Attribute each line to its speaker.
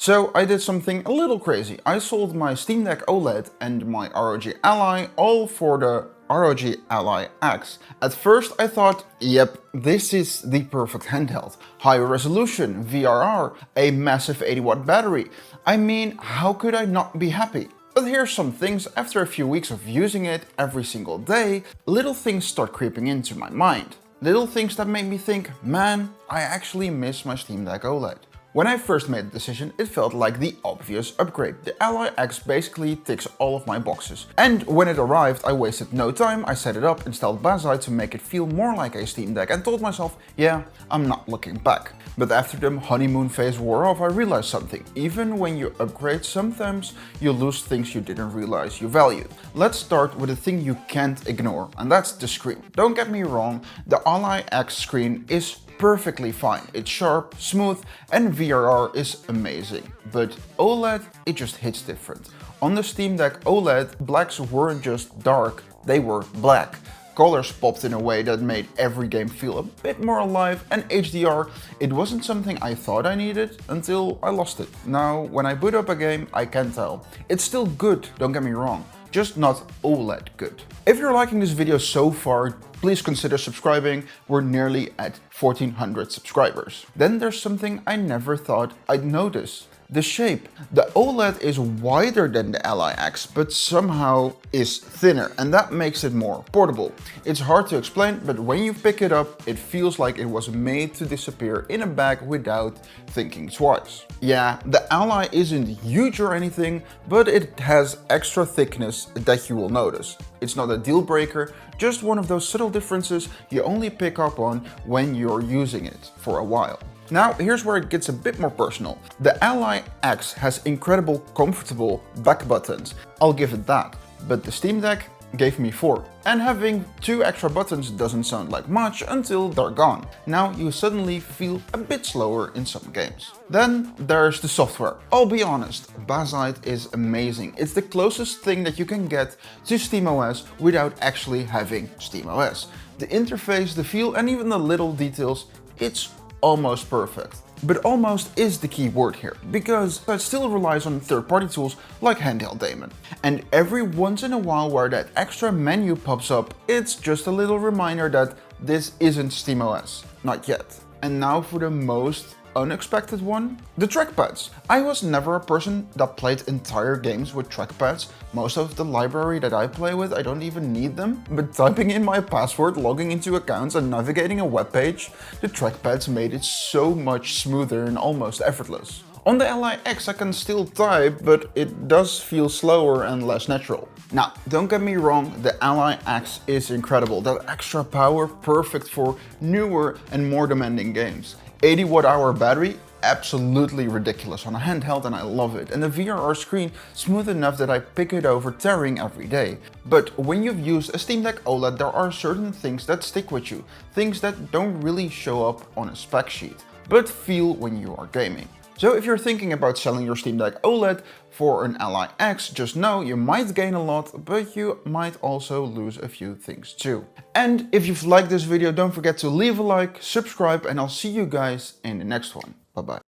Speaker 1: So I did something a little crazy. I sold my Steam Deck OLED and my ROG Ally all for the ROG Ally X. At first I thought, yep, this is the perfect handheld. High resolution, VRR, a massive 80-watt battery. I mean, how could I not be happy? But here's some things. After a few weeks of using it every single day, little things start creeping into my mind. Little things that made me think, man, I actually miss my Steam Deck OLED. When I first made the decision, it felt like the obvious upgrade. The Ally X basically ticks all of my boxes. And when it arrived, I wasted no time. I set it up, installed Bazzite to make it feel more like a Steam Deck, and told myself, yeah, I'm not looking back. But after the honeymoon phase wore off, I realized something. Even when you upgrade, sometimes you lose things you didn't realize you valued. Let's start with a thing you can't ignore, and that's the screen. Don't get me wrong, the Ally X screen is perfectly fine. It's sharp, smooth, and VRR is amazing. But OLED, it just hits different. On the Steam Deck OLED, blacks weren't just dark, they were black. Colors popped in a way that made every game feel a bit more alive, and HDR, it wasn't something I thought I needed until I lost it. Now, when I boot up a game, I can tell. It's still good, don't get me wrong, just not OLED good. If you're liking this video so far, please consider subscribing. We're nearly at 1400 subscribers. Then there's something I never thought I'd notice. The shape. The OLED is wider than the Ally X, but somehow is thinner, and that makes it more portable. It's hard to explain, but when you pick it up, it feels like it was made to disappear in a bag without thinking twice. Yeah, the Ally isn't huge or anything, but it has extra thickness that you will notice. It's not a deal breaker, just one of those subtle differences you only pick up on when you're using it for a while. Now, here's where it gets a bit more personal. The Ally X has incredible comfortable back buttons, I'll give it that, but the Steam Deck gave me 4. And having 2 extra buttons doesn't sound like much until they're gone. Now you suddenly feel a bit slower in some games. Then there's the software. I'll be honest, Bazzite is amazing. It's the closest thing that you can get to SteamOS without actually having SteamOS. The interface, the feel, and even the little details, it's almost perfect. But almost is the key word here, because it still relies on third-party tools like Handheld Daemon. And every once in a while where that extra menu pops up, it's just a little reminder that this isn't SteamOS. Not yet. And now for the most unexpected one, the trackpads. I was never a person that played entire games with trackpads. Most of the library that I play with, I don't even need them. But typing in my password, logging into accounts, and navigating a web page, the trackpads made it so much smoother and almost effortless. On the Ally X I can still type, but it does feel slower and less natural. Now, don't get me wrong, the Ally X is incredible. That extra power, perfect for newer and more demanding games. 80-watt-hour battery, absolutely ridiculous on a handheld, and I love it. And the VRR screen, smooth enough that I pick it over tearing every day. But when you've used a Steam Deck OLED, there are certain things that stick with you. Things that don't really show up on a spec sheet, but feel when you are gaming. So if you're thinking about selling your Steam Deck OLED for an Ally X, just know you might gain a lot, but you might also lose a few things too. And if you've liked this video, don't forget to leave a like, subscribe, and I'll see you guys in the next one. Bye bye.